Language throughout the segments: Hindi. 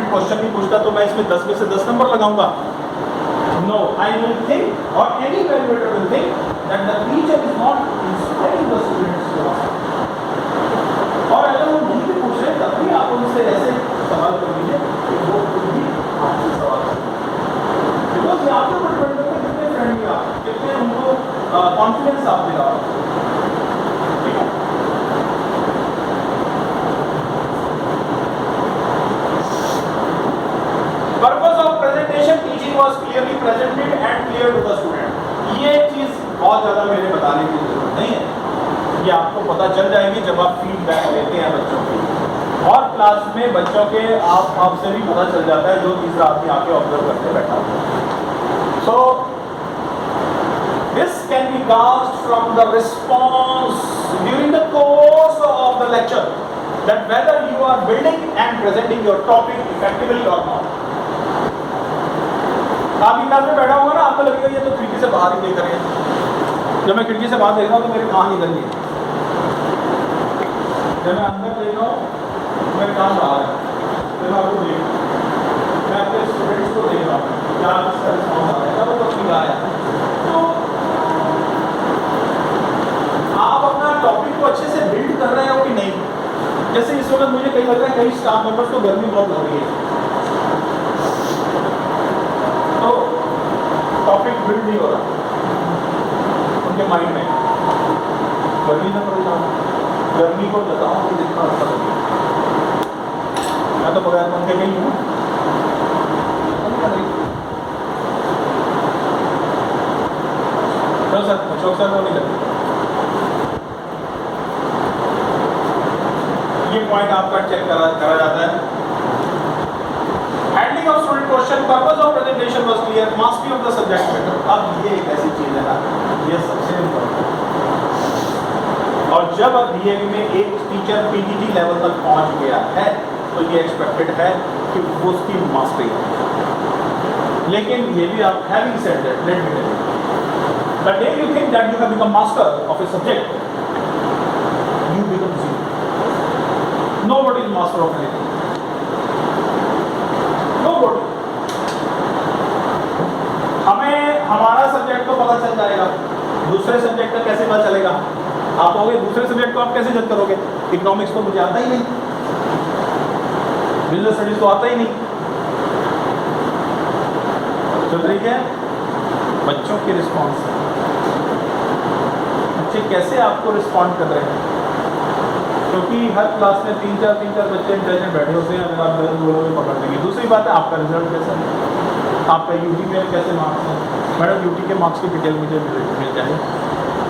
क्वेश्चन नहीं पूछता तो मैं इसमें 10 में से 10 नंबर लगाऊंगा? नो, आई विल थिंक और any evaluator will think that the teacher is not inspiring the students to answer. और अगर वो नहीं भी पूछ रहे तब भी आप उनसे ऐसे सवाल कर लीजिए कि वो खुद भी आपसे सवाल करें, बिकॉज यहाँ पे डिपेंड करता है कितने फ्रेंडली आप, कितने उनको कॉन्फिडेंस आप दिला रहे हैं। ठीक है, purpose of presentation teaching was clearly presented and clear to the student. ये चीज बहुत ज्यादा मेरे बताने की जरूरत नहीं है, ये आपको पता चल जाएगी जब आप फीडबैक लेते हैं बच्चों की, और क्लास में बच्चों के आपसे भी पता चल जाता है जो तीसरा आदमी आके ऑब्जर्व करके बैठा हुआ है। So this can be gauged from the response during the course of the lecture that whether you are building and presenting your topic effectively or not. आप क्लास में बैठा होगा ना, आपको लगेगा ये तो खिड़की से बाहर ही देख रहे हैं। जब मैं खिड़की से बाहर देख रहा हूँ तो मेरे कान निकल गए, जब मैं अंदर देख रहा हूँ मेरे कान बाहर है। मैं आपको देख रहा हूँ, मैं अपने स्टूडेंट्स को देख रहा हूँ क्या इसका रिस्पॉन्स आ रहा है, वो तो ठीक आया। तो आप अपना टॉपिक को अच्छे से बिल्ड कर रहे हो कि नहीं? जैसे इस वक्त मुझे कहीं लग रहा है कई स्टाफ मेंबर्स को गर्मी बहुत लग रही है, तो टॉपिक बिल्ड नहीं हो रहा उनके माइंड में। गर्मी में पड़ जाऊँ, गर्मी को बताऊँ कि जितना अच्छा लगे। मैं तो बगैर पंखे नहीं हूँ, सर अशोक सर को नहीं लगता। ये पॉइंट आपका चेक करा जाता है। Handling of student question, purpose of presentation was clear, mastery of the subject matter. अब ये एक ऐसी चीज है ना, ये सबसे इम्पोर्टेंट। और जब अब डीएवी में एक टीचर पीटीटी लेवल तक पहुंच गया है तो ये एक्सपेक्टेड है कि वो उसकी मास्टरी है। लेकिन ये भी आप having said that, let me tell you, the day you think that you have become master of a subject, you become zero. Nobody is master of anything. Nobody. हमें हमारा सब्जेक्ट तो पता चल जाएगा, दूसरे सब्जेक्ट का कैसे पता चलेगा? आप कहोगे दूसरे सब्जेक्ट को आप कैसे जज करोगे? इकोनॉमिक्स तो मुझे आता ही नहीं, बिजनेस स्टडीज तो आता ही नहीं। तो तरीके है बच्चों के रिस्पॉन्स, बच्चे कैसे आपको रिस्पॉन्ड कर रहे हैं, क्योंकि हर क्लास में तीन चार बच्चे इंटेलिजेंट बैठे होते हैं। अगर आप गलत बोलोगे पकड़ लेंगे। दूसरी बात है आपका रिजल्ट कैसा है, आपका यूटी में कैसे मार्क्स हैं। मैडम यूटी के मार्क्स की डिटेल मुझे मिल जाए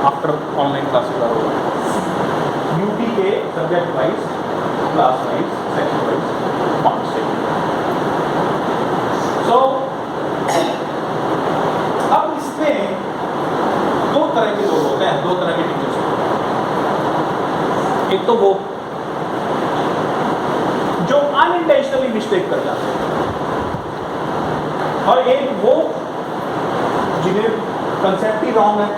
आफ्टर ऑनलाइन क्लासेस होगा। यूटी के subject wise, class wise, section wise marks चाहिए। सो अब इसमें दो तरह के लोग होते हैं, दो तरह के टीचर्स। एक तो वो जो अनइंटेंशनली मिस्टेक कर जाते हैं, और एक वो जिन्हें कंसेप्ट ही रॉन्ग है,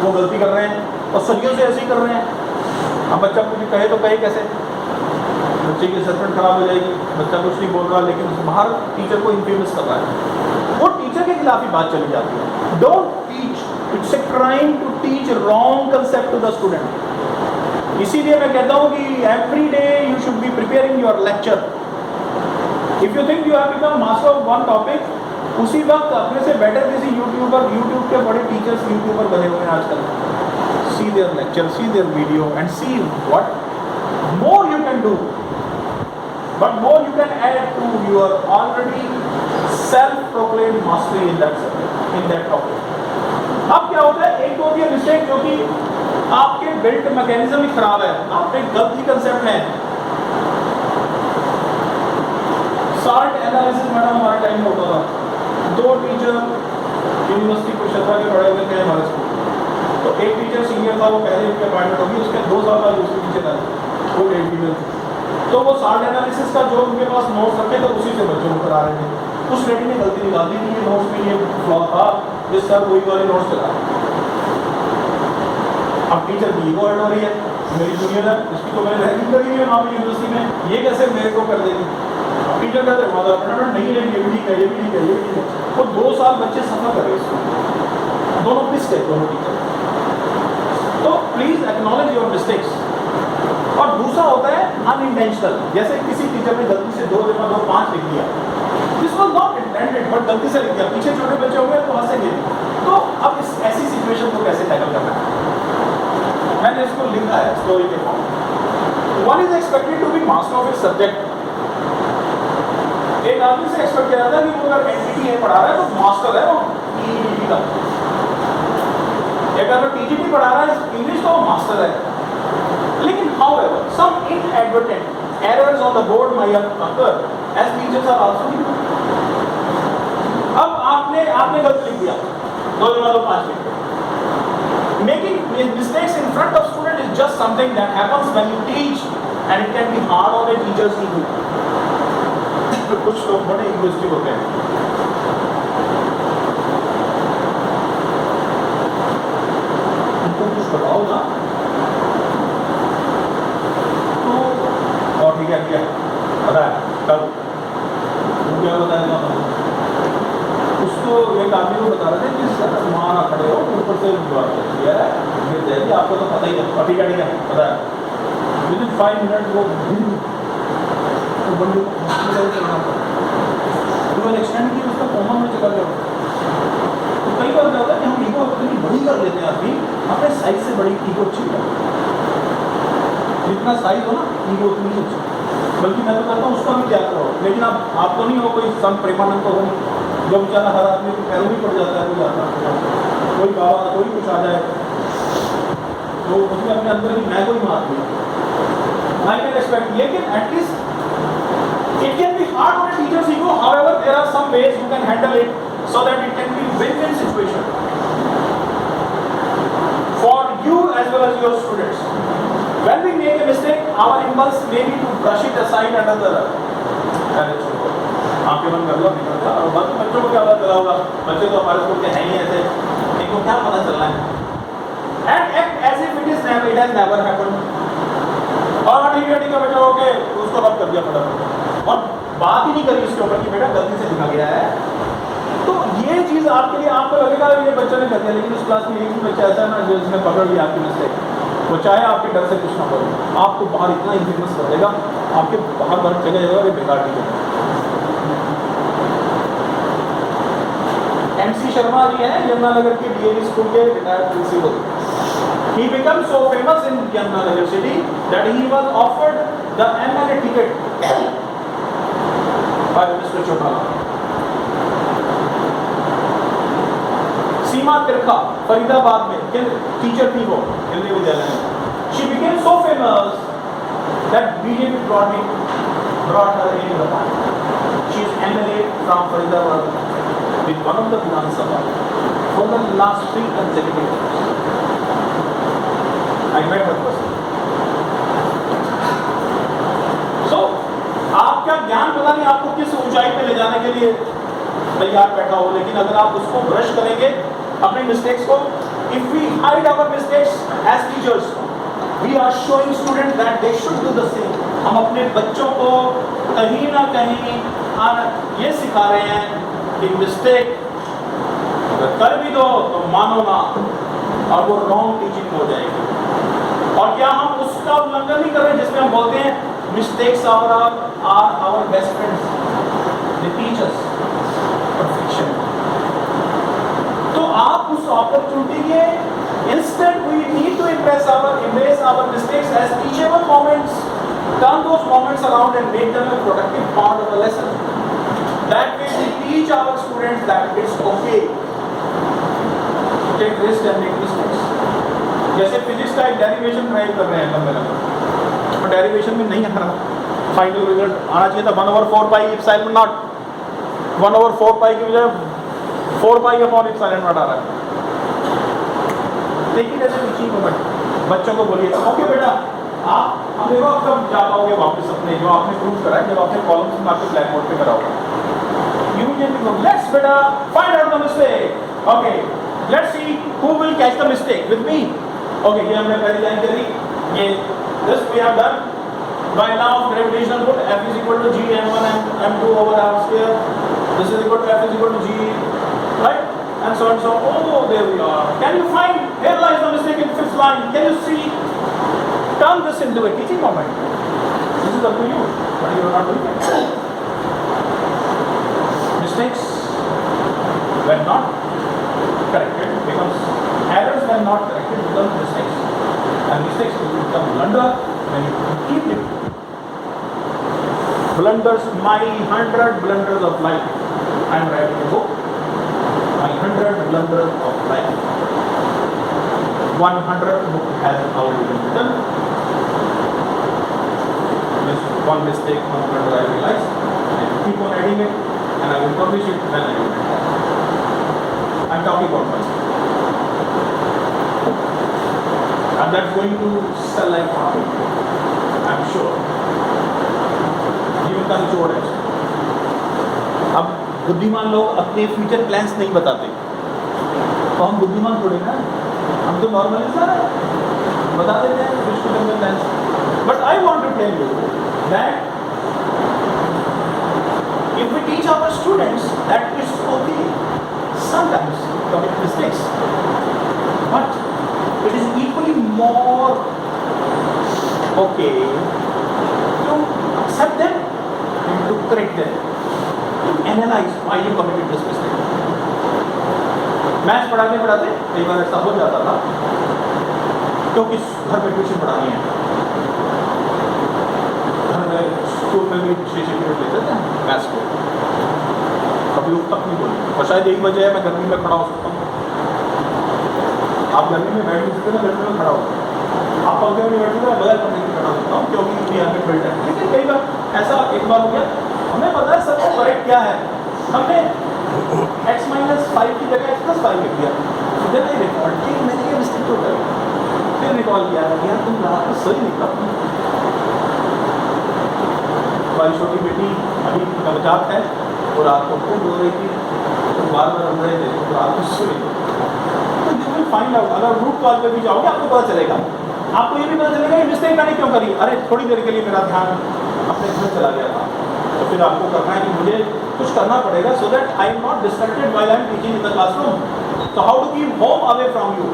वो गलती कर रहे हैं और सदियों से ऐसे ही कर रहे हैं। अब बच्चा कुछ कहे तो कहे कैसे, बच्चे की असेसमेंट खराब हो जाएगी, बच्चा कुछ नहीं बोल रहा लेकिन बाहर टीचर को इन्फ्लुएंस कर रहा है, वो टीचर के खिलाफ ही बात चली जाती है। Don't teach, it's a crime to teach wrong concept to the student. इसीलिए मैं कहता हूँ कि every day you should be preparing your lecture. If you think you have become master of one topic, उसी वक्त अपने से बेटर किसी यूट्यूब के बड़े टीचर्स यूट्यूबर बने हुए हैं आजकल। See their lecture, see their video and see what more you can do, but more you can add to your already self proclaimed mastery in that subject, in that topic. अब क्या होता है, एक तो होती है मिस्टेक जो कि आपके बिल्ट मैकेनिज्म ही खराब है, आपने गलत ही कंसेप्ट है। साल्ट एनालिसिस मैडम हमारे टाइम में होता था, दो टीचर यूनिवर्सिटी कुरुक्षेत्र के पढ़े हुए थे हमारे स्कूल, तो एक टीचर सीनियर था, वो पहले उनकी अपॉइंटमेंट होगी, उसके 2 साल बाद दूसरी टीचर आई, वो एक फीमेल थी। तो वो साल्ट एनालिसिस का जो उनके पास नोट्स रखे थे उसी से बच्चों को करा रहे थे। उस लेडी ने गलती निकाल दी कि ये नोट्स में ये फ्लॉ था, जिस सर वही वाले नोट्स चला। अब टीचर की ईगो हर्ट हो रही है, मेरी जूनियर है, इसकी तो मैंने रैंकिंग करी है वहाँ पर यूनिवर्सिटी में, ये कैसे मेरे को कर देगी। टीचर कहते हैं मतलब नहीं है, ये भी ठीक है, ये भी ठीक है, ये भी ठीक है। वो 2 साल बच्चे सफर कर रहे हैं इसमें, दोनों पिस्ट है दोनों टीचर। तो प्लीज एक्नॉलेज योर मिस्टेक्स। और दूसरा होता है अनइंटेंशनल, जैसे किसी टीचर ने गलती से 2 जमा 2 5 लिख दिया, this was not intended but गलती से लिख दिया, पीछे छोटे बच्चे होंगे तो हंसेंगे। तो अब इस ऐसी सिचुएशन को कैसे टैकल करना है, मैंने इसको लिखा है स्टोरी के form. One is expected to be master of its subject. एक आदमी से एक्सपेक्ट किया जाता है कि वो अगर एनटीटी है पढ़ा रहा है तो मास्टर है वो टीजीटी का। एक अगर टीजीटी पढ़ा रहा है इंग्लिश तो वो मास्टर है। लेकिन however some inadvertent errors on the board might occur as teachers are also human. अब आपने गलत लिख दिया, 2 जमा 2 5 लिख दिया। Making mistakes in front of student is just something that happens when you teach and it can be hard on a teacher's ego. कुछ लोग बड़े इगोइस्टिक होते हैं। उनको कुछ बताओ ना तो ठीक है क्या पता है कल क्या बताया उसको, एक आदमी को बता रहे थे कि सर वहाँ ना खड़े हो, ऊपर से दिया है आपको तो पता ही है। ठीक है पता है। विदिन 5 मिनट वो बंदे को हॉस्पिटल चलना पड़ा, तो एक्सटेंड की उसका कोमा में चला गया। तो कई बार क्या होता है कि हम ईगो अपनी बड़ी कर लेते हैं, आदमी अपने साइज से बड़ी ईगो अच्छी है, जितना साइज हो ना ईगो उतनी ही अच्छी। बल्कि मैं तो कहता हूँ उसका भी त्याग करो। लेकिन आपको नहीं हो कोई संत प्रेमानंद तो हो नहीं, जो बेचारा हर आदमी को पैरों भी पड़ जाता है, कोई आता कोई बाबा कोई कुछ आ जाए तो उसमें अपने अंदर की मैं कोई मार दिया आई कैन एक्सपेक्ट। लेकिन at least it can be hard on a teacher's ego, however there are some ways you can handle it so that it can be win-win situation for you as well as your students. When we make a mistake, our impulse may be to brush it aside under the rug. अरे छोड़ो, आंखें बंद कर लो, निकल जाओ। और बाकी बच्चों को क्या पता चला होगा, बच्चे तो हमारे स्कूल के हैं ही ऐसे, इनको क्या पता चलना है। And act as if it has never happened. और ठीक है बेटा, ओके उसको रब कर दिया फटाफट और बात ही नहीं करी इसके ऊपर कि बेटा गलती से लिखा गया है। तो ये चीज़ आपके लिए, आपको लगेगा ये बच्चा ने कर दिया, लेकिन उस क्लास में एक भी बच्चा ऐसा है ना जिसने पकड़ लिया आपकी मिस्टेक, वो चाहे आपके डर से कुछ ना बोले, आपको बाहर इतना इन्फ्लुएंस कर देगा, आपके बाहर बाहर चले जाएगा ये बेकार टीचर। MC शर्मा जी हैं यमुनानगर के DAV स्कूल के retired principal. He became so famous in Yamuna city that he was offered the MLA ticket by Mr. Chopala. सीमा तिरखा फरीदाबाद में टीचर थी वो हिंदी विद्यालय में। She became so famous that BJP brought her in the party. She is MLA from Faridabad with one of the Vidhan Sabha for the last 3 consecutive years. I met her person. So, आपका ज्ञान पता नहीं आपको किस ऊंचाई पे ले जाने के लिए तैयार बैठा हो, लेकिन अगर आप उसको ब्रश करेंगे अपनी मिस्टेक्स को, if we hide our mistakes as teachers, we are showing students that they should do the same. हम अपने बच्चों को कहीं ना कहीं ये सिखा रहे हैं कि मिस्टेक अगर कर भी दो तो मानो ना, और वो रॉन्ग टीचिंग हो जाएगी। और क्या हम उसका उल्लंघन नहीं कर रहे हैं जिसमें हम बोलते हैं mistakes are our best friends, they teach us perfection. तो आप उस अपॉर्चुनिटी के instant we need to embrace our mistakes as teachable moments, turn those moments around and make them a productive part of the lesson. That way we teach our students that it's okay to take risks and make mistakes. जैसे फिजिक्स का एक डेरिवेशन ड्राइव कर रहे हैं लंबे लंबे, और डेरिवेशन में नहीं आ रहा, फाइनल रिजल्ट आना चाहिए था 1/4 पाई एप्सिलॉन नॉट, 1/4 पाई की बजाय 4 पाई अपॉन एप्सिलॉन नॉट आ रहा है। देखिए ऐसे टीचिंग मोमेंट, बच्चों को बोलिए ओके बेटा आप हम देखो आप कब जा पाओगे वापस अपने जो आपने प्रूव करा है, जब आपने कॉलम्स में आपके ब्लैक बोर्ड पे करा होगा। Immediately go, let's बेटा find out the mistake. Okay, let's see who will catch the mistake with me. Okay, ये हमने पहली लाइन करी, ये this we have done, By law of gravitational pull, F is equal to G m1 and m2 over r square. This is equal to F is equal to G, right? And so on. So, oh, there we are. Can you find? Here lies the mistake in fifth line. Can you see? Turn this into a teaching moment. This is up to you, but you are not doing it. Mistakes, when not corrected, becomes errors when not corrected become mistakes, and mistakes will become blunder when you keep it. Blunders, my 100 blunders of life. I am writing a book. My 100 blunders of life. 100 book has already been written. With one mistake, one blunder I realize. I will keep on adding it, and I will publish it when I will. I'm talking about myself. And that's going to sell like coffee. I'm sure. Even controlled है. अब बुद्धिमान लोग अपने फ्यूचर प्लान्स नहीं बताते, तो हम बुद्धिमान थोड़े ना, हम तो नॉर्मल इंसान हैं, बता देते हैं future plans. But I want to tell you that if we teach our students that it's okay, sometimes commit mistakes, but it is equally more okay to accept them and to correct them, to analyze why you committed this mistake. Maths पढ़ाते पढ़ाते कई बार ऐसा हो जाता था, क्योंकि घर में ट्यूशन पढ़ानी है, घर में स्कूल में भी 6 पीरियड लेते थे मैथ्स को, कभी उस तक नहीं बोली, और शायद यही वजह है मैं गर्मी में खड़ा हो सकता हूँ. आप गर्मी में बैठ नहीं सकते ना, गर्मी में खड़ा हो, आप पंखे में नहीं बैठ सकते, बगैर पंखे में खड़ा होता हूँ, क्योंकि यहाँ पे बिल्ट है. लेकिन कई बार ऐसा एक बार हो गया, हमें पता है सबको करेक्ट क्या है, हमने x-5 की जगह x+5 लिख दिया. फिर नहीं रिकॉल कि मैंने ये मिस्टेक तो करी, फिर रिकॉल किया यार तुम रात को सही निकला. हमारी छोटी बेटी अभी नवजात है, वो रात को खूब रो रही थी, तो बार बार रह रहे थे, तो रात को सोई. तो यू विल फाइंड आउट, अगर रूट कॉज पे भी जाओगे आपको पता चलेगा, आपको ये भी पता चलेगा ये मिस्टेक मैंने क्यों करी. अरे थोड़ी देर के लिए मेरा ध्यान अपने इसमें चला गया था, तो फिर आपको करना है कि मुझे कुछ करना पड़ेगा, so that I am not distracted while I am teaching in the classroom. So how to keep home away from you,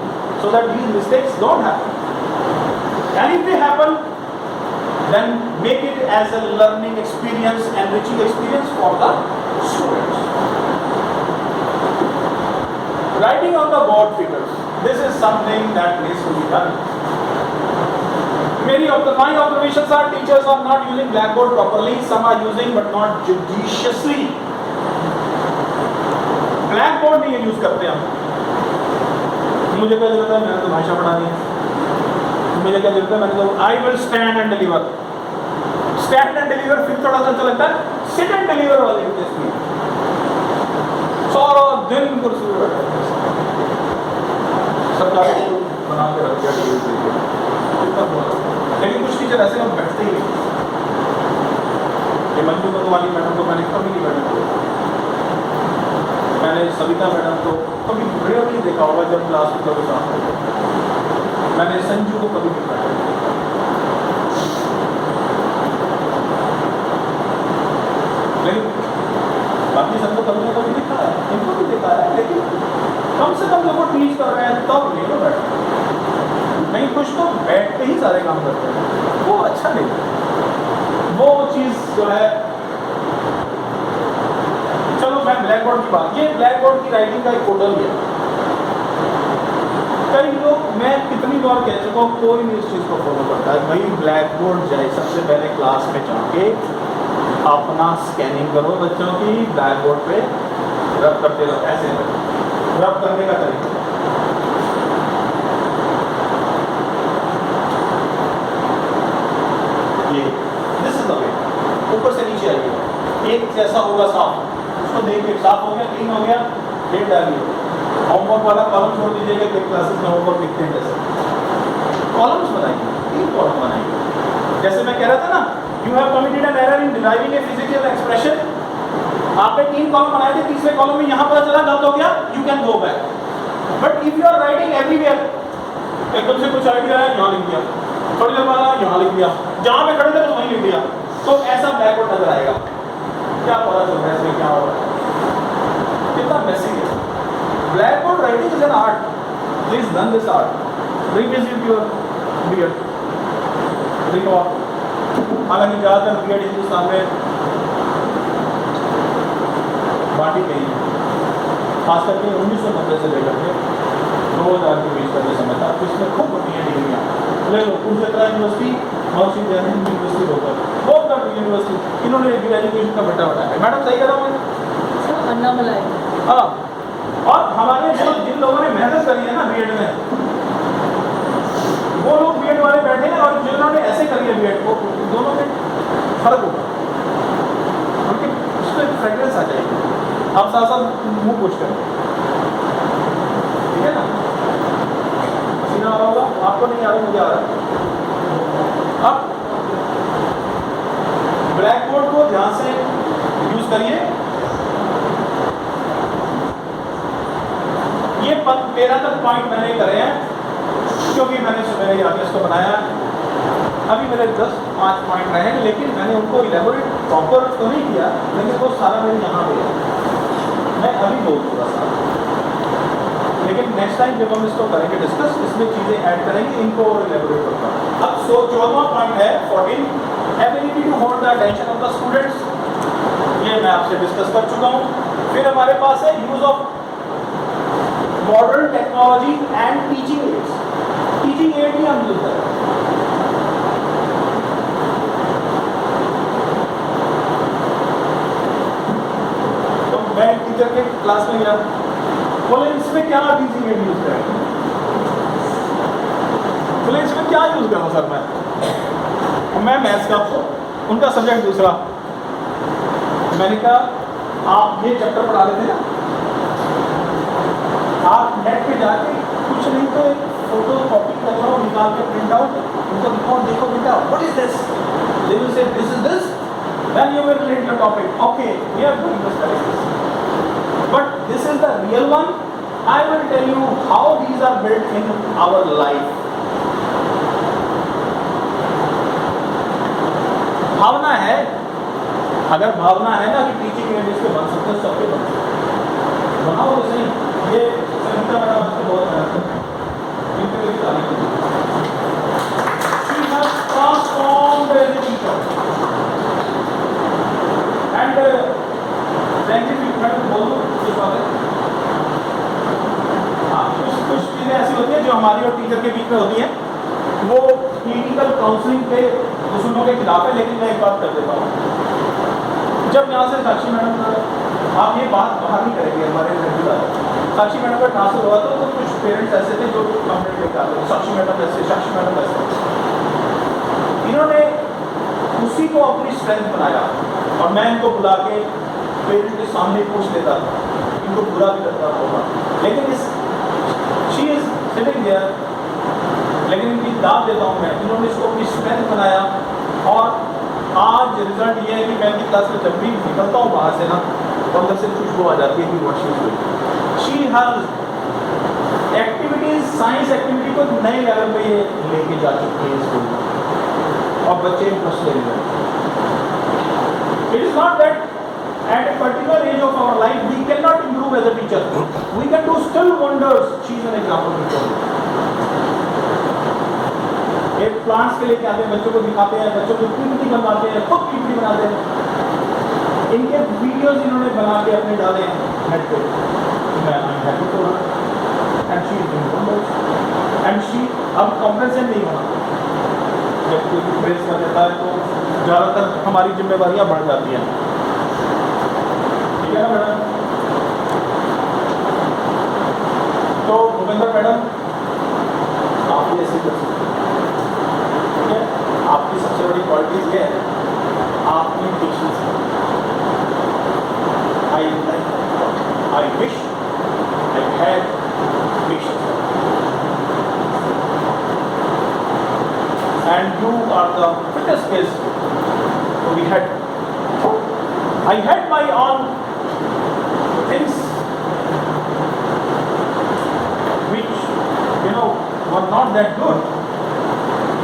so that these mistakes don't happen. And if they happen, then make it as a learning experience, enriching experience for the students. Writing on the board figures. This is something that needs to be done. My observations are teachers are not using blackboard properly. Some are using but not judiciously. Blackboard नहीं यूज करते हम. मुझे क्या जरूरत है, मैंने तो भाषा पढ़ानी है. मुझे क्या जरूरत है, मैंने तो I will stand and deliver. Stand and deliver फिर थोड़ा सा अच्छा लगता है. Sit and deliver वाले केस में सारा दिन कुर्सी पे बैठे सरकार को बना के रख दिया. लेकिन कुछ टीचर ऐसे हम बैठते ही नहीं. ये मंजू वाली मैडम को मैंने कभी नहीं बैठा, मैंने सविता मैडम को कभी रेयरली देखा होगा जब क्लास में कभी साथ होगा. मैंने संजू को कभी नहीं बैठा. लेकिन बाकी सबको कभी ना कभी देखा है, इनको भी देखा है, लेकिन कम से कम जब वो टीच कर रहे हैं तब नहीं वो बैठा. नहीं कुछ तो बैठ के ही सारे काम करते हैं, वो अच्छा नहीं. वो चीज़ जो है, चलो मैं ब्लैक बोर्ड की बात, ये ब्लैक बोर्ड की राइटिंग का एक पोर्टल है. कई लोग, मैं कितनी बार कह चुका हूँ, कोई नहीं इस चीज़ को फॉलो करता है. भाई ब्लैक बोर्ड जाए, सबसे पहले क्लास में जाके अपना स्कैनिंग करो बच्चों की, ब्लैक बोर्ड पे रब करते रहो. ऐसे रब करने का तरीका ऊपर से नीचे आइए, एक जैसा होगा साफ, उसको देखिए साफ हो गया, क्लीन हो गया, डेट डालिए. होमवर्क वाला कॉलम छोड़ दीजिएगा, कि क्लासेस में होमवर्क लिखते हैं जैसे कॉलम्स बनाइए, 3 कॉलम बनाइए. जैसे मैं कह रहा था ना, you have committed an error in deriving a physical expression. आपने 3 कॉलम बनाए थे, तीसरे कॉलम में यहाँ पता चला गलत हो गया, you can go back. But if you are writing everywhere, एकदम से कुछ आइडिया है यहाँ लिख दिया, थोड़ी देर बाद यहाँ लिख दिया, जहाँ पे खड़े थे तो वहीं लिख दिया, तो ऐसा ब्लैक बोर्ड नजर आएगा। क्या पता चल रहा है इसमें क्या हो रहा है, कितना मैसी है। Black board writing is an art, please learn this art, revisit your beard, drink water. हालांकि ज़्यादातर बियर्ड हिंदुस्तान में बांटी गई है, खास करके 1990 से लेकर के 2000 के बीच का जो समय था, इसमें खूब होती है डिग्रियाँ। ले लो कुरुक्षेत्र यूनिवर्सिटी, महर्षि दयानंद यूनिवर्सिटी होकर, बहुत सारी यूनिवर्सिटी, इन्होंने एजुकेशन का बेटा बनाया। मैडम सही कर रहा हूँ मैं? अन्ना मलाई। हाँ, और हमारे जो जिन लोगों ने मेहनत करी है ना बीएड में, वो लोग बीएड वाले बैठे हैं, और जिन्होंने ऐसे करी है बीएड को, दोनों में फर्क होगा, उनके उसमें फ्रेगरेंस आ जाएगी। आप साथ साथ मुँह पूछ करें, ठीक है ना? पसीना आ रहा होगा आपको, नहीं आ रहा, मुझे आ रहा है। अब ब्लैक बोर्ड को ध्यान से यूज करिए। ये 13 तक पॉइंट मैंने करे हैं, क्योंकि मैंने सवेरे आगे इसको बनाया। अभी मेरे 10-5 पॉइंट रहे हैं, लेकिन मैंने उनको इलेबोरेट प्रॉपर तो नहीं किया, लेकिन वो सारा मेरे यहाँ पे है। मैं अभी बोल थोड़ा सा, लेकिन नेक्स्ट टाइम जब हम इसको करेंगे डिस्कस, इसमें चीज़ें ऐड करेंगे, इनको और इलेबोरेट करता हूँ। अब 14वां पॉइंट है 14, ability to hold the attention of the students. ये मैं आपसे डिस्कस कर चुका हूँ। फिर हमारे पास है use of modern technology and teaching ads. Teaching add भी हम यूज करें। तो मैं टीचर के क्लास में गया, बोले इसमें क्या टीचिंग एड यूज करें? बोले इसमें क्या यूज करूँ सर मैं मैथ्स का, उनका सब्जेक्ट दूसरा। मैंने कहा आप ये चैप्टर पढ़ा रहे थे ना, आप नेट पे जाके कुछ नहीं तो एक फोटो कॉपी कर लो, निकाल के प्रिंट आउट, उनको दिखाओ, देखो बेटा what is this, they will say this is this, then you will relate your topic, okay we are going to study this, but this is the real one, I will tell you how these are built in our life. भावना है, अगर भावना है ना कि टीचिंग एड इसके बन सकते हैं, सबके बन सकते हैं, बनाओ तो सही। ये संगीता मैडम आपसे बहुत मेहनत करते हैं, इनके लिए तारीफ है। She has transformed as a teacher and scientific madam बोल दो कुछ बात है। हाँ, कुछ चीज़ें ऐसी होती हैं जो हमारी और टीचर के बीच में होती हैं, वो क्लिनिकल काउंसलिंग पे उसूलों के खिलाफ है, लेकिन मैं एक बात कर देता हूँ। जब यहाँ से साक्षी मैडम का, आप ये बात बाहर नहीं करेंगे हमारे रेगुलर, साक्षी मैडम का ट्रांसफर हुआ तो कुछ पेरेंट्स ऐसे थे जो कंप्लेंट लेकर आते थे, साक्षी मैडम ऐसे, साक्षी मैडम ऐसे। इन्होंने उसी को अपनी स्ट्रेंथ बनाया, और मैं इनको बुला के पेरेंट के सामने पूछ लेता था, इनको बुरा भी लगता होगा, लेकिन इस शी इज सिटिंग देयर, लेकिन इनकी दाद देता हूँ मैं, इन्होंने इसको अपनी स्ट्रेंथ बनाया। और आज रिजल्ट ये है कि मैं इनकी क्लास में जब भी निकलता हूँ बाहर से ना, तो अंदर से खुशबू आ जाती है कि what she is doing. She has activities, science activity को नए लेवल पे ये लेके जा चुकी है स्कूल में, और बच्चे इंटरेस्ट ले रहे हैं। It is not that at a particular age of our life we cannot improve as a teacher, we can do still wonders. She is an example. एक प्लांट्स के लेके आते हैं, बच्चों को दिखाते हैं, बच्चों को पीपीटी बनवाते हैं, खुद पीपीटी बनाते हैं, इनके वीडियोस इन्होंने बना के अपने डाले हैं नेट पे। मैं happy to her, and she is doing wonders, and she अब कॉम्प्लेसेंट नहीं होना, जब कोई प्रेस कर देता है तो ज़्यादातर हमारी जिम्मेवारियाँ बढ़ जाती हैं, ठीक है ना मैडम? तो भूपेंद्र मैडम आप भी ऐसे कर सकते हैं, आपकी सबसे बड़ी क्वालिटीज ये है, आपकी पेशेंस है। I wish I had patience, and you are the fittest case we had. I had my own things which were not that good,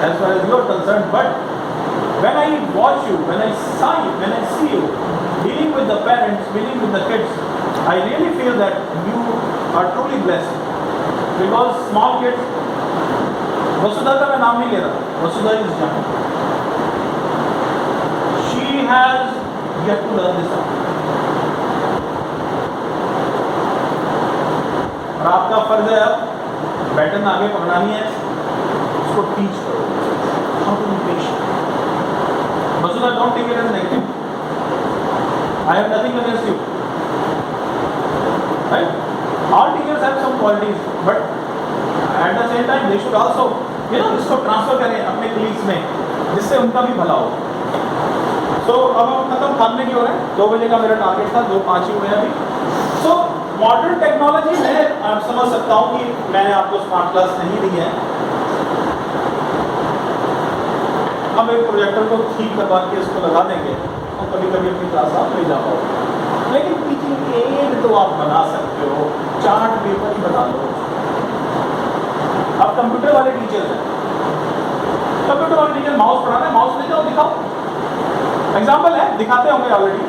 as far as you are concerned, but when I watch you, when I see you dealing with the parents, dealing with the kids, I really feel that you are truly blessed. Because small kids, Vasudha का मैं नाम नहीं ले रहा, Vasudha is young. She has yet to learn this art. और आपका फर्ज है अब बैटन आगे पकड़ानी है, उसको टीच करो how to be patient. Vasudha, don't take it as negative. I have nothing against you. Right? All teachers have some qualities, but at the same time they should also, इसको ट्रांसफर करें अपने colleagues में, जिससे उनका भी भला हो. So अब हम खत्म खाने की हो रहे हैं. 2 बजे का मेरा टारगेट था, 2:05 ही हुए अभी. So मॉडर्न टेक्नोलॉजी मैं समझ सकता हूँ कि मैंने आपको स्मार्ट क्लास नहीं दी है. हम एक प्रोजेक्टर को ठीक करवा के इसको लगा देंगे तो कभी कभी अपनी क्लास आप ले जा पाओगे. लेकिन टीचिंग एड तो आप बना सकते हो, चार्ट पेपर ही बना लो. आप कंप्यूटर वाले टीचर हैं, कंप्यूटर वाले टीचर माउस पढ़ाना है, माउस ले जाओ दिखाओ. एग्जाम्पल है, दिखाते होंगे ऑलरेडी.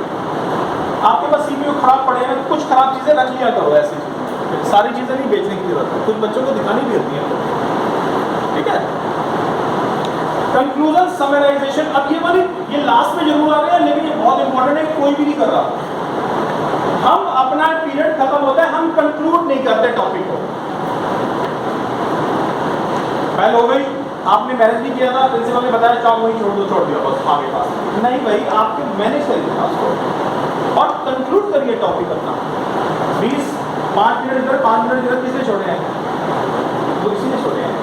आपके पास सीपीयू खराब पड़े हैं, कुछ खराब चीज़ें रख लिया करो. ऐसी चीज़ें, सारी चीज़ें नहीं बेचने की जरूरत है, कुछ बच्चों को दिखानी भी होती है. ठीक है. Conclusion, summarisation. अब ये लास्ट में जरूर आ रहे हैं, लेकिन ये बहुत इंपॉर्टेंट है, कोई भी नहीं कर रहा. हम अपना पीरियड खत्म होता है, हम कंक्लूड नहीं करते टॉपिक को. पहले हो गई, आपने मैनेज नहीं किया था, प्रिंसिपल ने बताया चाहो वही छोड़ दिया बस आगे पास. नहीं भाई, आपके मैनेज करिए उसको और कंक्लूड करिए टॉपिक अपना. 5 मिनट इधर 5 मिनट इधर किसने छोड़े हैं? तो किसी ने छोड़े हैं.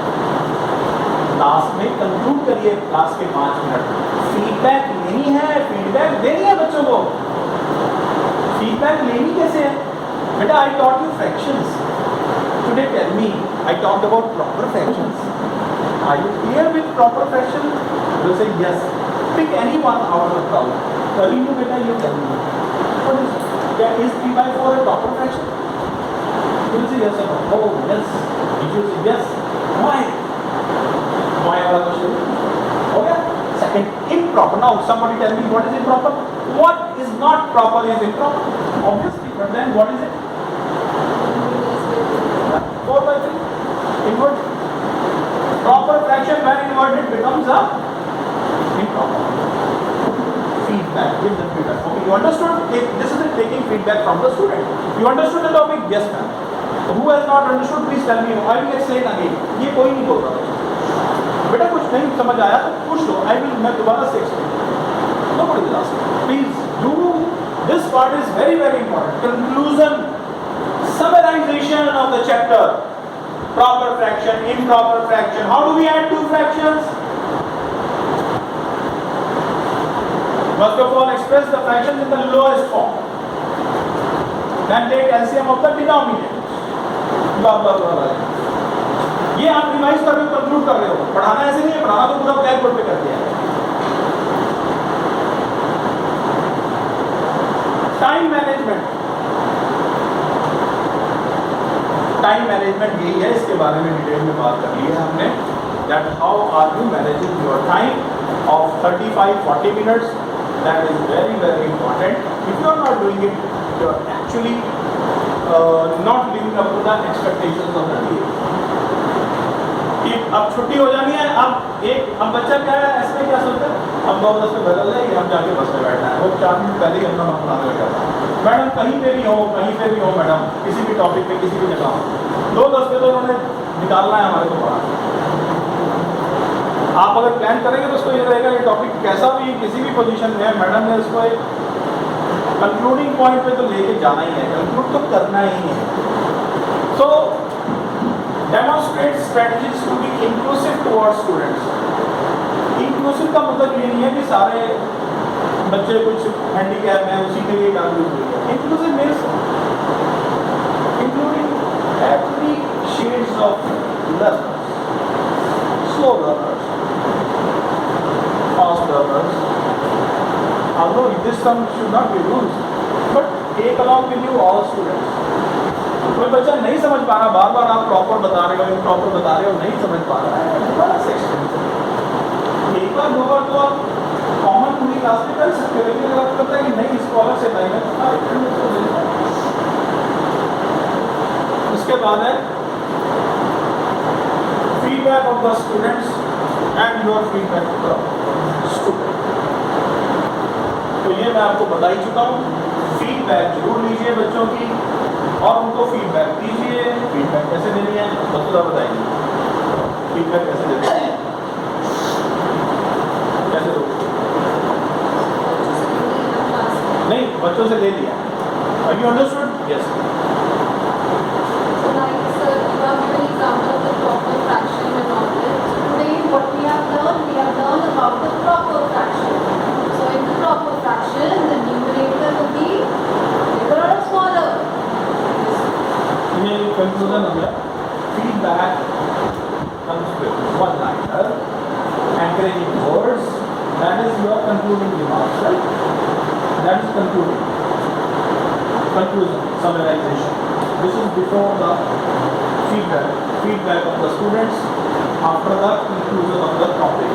लास्ट में कंक्लूड करिए क्लास के 5 मिनट. फीडबैक लेनी है, फीडबैक देनी है बच्चों को. फीडबैक लेनी कैसे है? बेटा, I taught you fractions. Today tell me, I talked about proper fractions. Are you clear with proper fraction? You say yes. Pick any one out of the problem. Telling you बेटा, you tell me what is, क्या is 3/4 a proper fraction? You will say yes or no. Oh yes. You will say yes. Why? Why वाला क्वेश्चन हो गया. Second, improper. Now somebody tell me what is improper. What is not proper is improper. Obviously, but then what is it? 4/3 inverted. Proper fraction when inverted becomes a improper. Feedback. Give them feedback. Okay, you understood? This is taking feedback from the student. You understood the topic? Yes, ma'am. Who has not understood? Please tell me. I will explain again. ये कोई नहीं बोल रहा. बेटा कुछ नहीं समझ आया तो पूछ लो. मैं दोबारा से explain. Nobody will ask. Please do. This part is very important. Conclusion, summarization of the chapter. Proper fraction, improper fraction. How do we add two fractions? First of all, express the fractions in the lowest form. Then take LCM of the denominators. Blah blah blah blah. ये आप रिवाइज कर रहे हो, कंक्लूड कर रहे हो. पढ़ाना ऐसे नहीं है, पढ़ाना तो पूरा ब्लैक बोर्ड पे कर दिया है. Time management. टाइम मैनेजमेंट यही है, इसके बारे में डिटेल में बात कर ली है हमने. That how are you managing your time of 35-40 minutes? That is very important. If you are not doing it, you are actually not living up to the expectations of the day. अब छुट्टी हो जानी है. अब बच्चा क्या है, ऐसे क्या सोचता है, अब 9-10 में बदल जाएगी, हम जाके बस में बैठना है. वो 4 मिनट पहले ही अपना मन बनाने लग जाता है. मैडम कहीं पे भी हो मैडम, किसी भी टॉपिक पे किसी भी जगह हो, 2-10 पे तो उन्होंने निकालना है हमारे को बाहर. आप अगर प्लान करेंगे तो उसको ये रहेगा ये टॉपिक कैसा भी किसी भी पोजीशन में है, मैडम ने इसको एक कंक्लूडिंग पॉइंट पे तो लेके जाना ही है, कंक्लूड तो करना ही है. So demonstrate strategies to be inclusive towards students. Inclusive का मतलब ये नहीं है कि सारे बच्चे कुछ हैंडीकैप हैं उसी के लिए डाल दीजिए. Inclusive means including every shades of learners, slow learners, fast learners. Although this term should not be used, but take along with you all students. कोई बच्चा नहीं समझ पा रहा, बार-बार आप प्रॉपर बता रहे हो, इम्प्रॉपर बता रहे हो, नहीं समझ पा रहा है, दोबारा से एक्सप्लेन करिए. बार 2 बार तो आप कॉमन पूरी क्लास में कर सकते हो, लेकिन अगर आपको लगता है कि नहीं इसको अलग से टाइम है तो हाँ, एक मिनट तो ले लो। उसके बाद है feedback of the students and your feedback to the student. तो ये मैं आपको बता ही चुका हूँ, फीडबैक जरूर लीजिए बच्चों की और उनको फीडबैक दीजिए। फीडबैक कैसे देनी है बच्चों बताइए, फीडबैक कैसे देनी है, कैसे दो? नहीं, बच्चों से ले लिया। Have you understood? Yes. So like sir, you have given example of the proper fraction and all this. Today what we have learned about the proper fraction. So in the proper fraction, the numerator will be bigger or smaller? ये कंक्लूजन हो गया। Feedback comes with one liner, encouraging words. That is your concluding remarks, right? That is concluding. Conclusion, summarization. This is before the feedback of the students after the conclusion of the topic,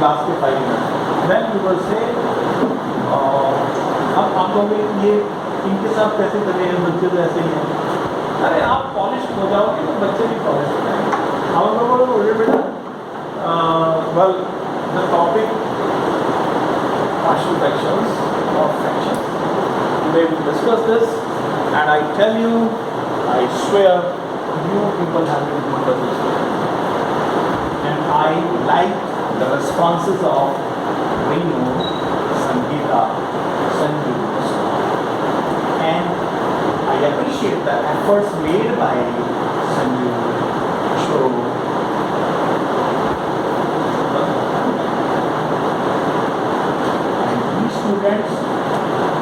last के 5 minutes. Then you will say, अब आप लोग ये इनके साथ कैसे करें, बच्चे तो ऐसे ही हैं। अरे आप पॉलिश हो जाओगे तो बच्चे भी पॉलिश हो जाएंगे। हम लोगों को बोले बेटा, well, the topic partial fractions or fractions. Today we discuss this, and I tell you, I swear, you people have been wonderful students. And I like the responses of Renu, Sangeeta, Sanju, and I appreciate the efforts made by Sanju, Shro. And these students,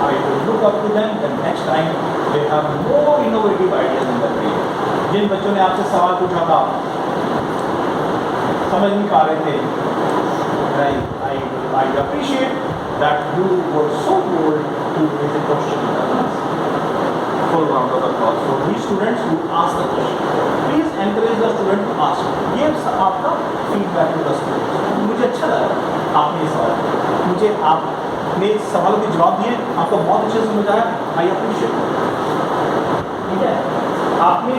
I will look up to them the next time they have more innovative ideas in their brain. जिन बच्चों ने आपसे सवाल पूछा था, समझ नहीं पा रहे थे, I appreciate that you were so bold to raise a question in the class. Full round of applause for these students who asked the question. Please encourage the student to ask. ये आपका feedback to the students. मुझे अच्छा लगा आपने ये सवाल, मुझे आपने सवालों के जवाब दिए, आपको बहुत अच्छे से समझ आया। I appreciate it. ठीक है, आपने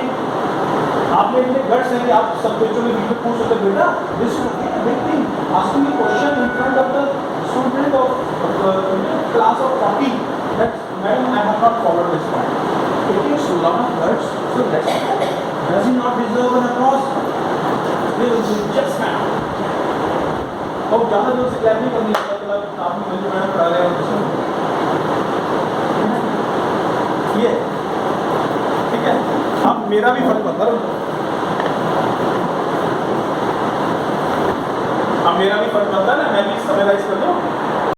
इतने गट्स हैं कि आप सब बच्चों में वीडियो पूछ सकते बेटा, this is a big thing, asking a question in front of the student of class of 40, that madam I have not followed this point. It takes a lot of guts, so does he not deserve an applause? This is just man. और ज़्यादा जोर से क्लैप नहीं करनी चाहिए, मतलब आपने मंजू मैडम पढ़ा रहे हैं ये ठीक है। अब मेरा भी फर्क बनता है, अब मेरा भी फर्क बनता है ना, मैं भी समराइज कर दूँ।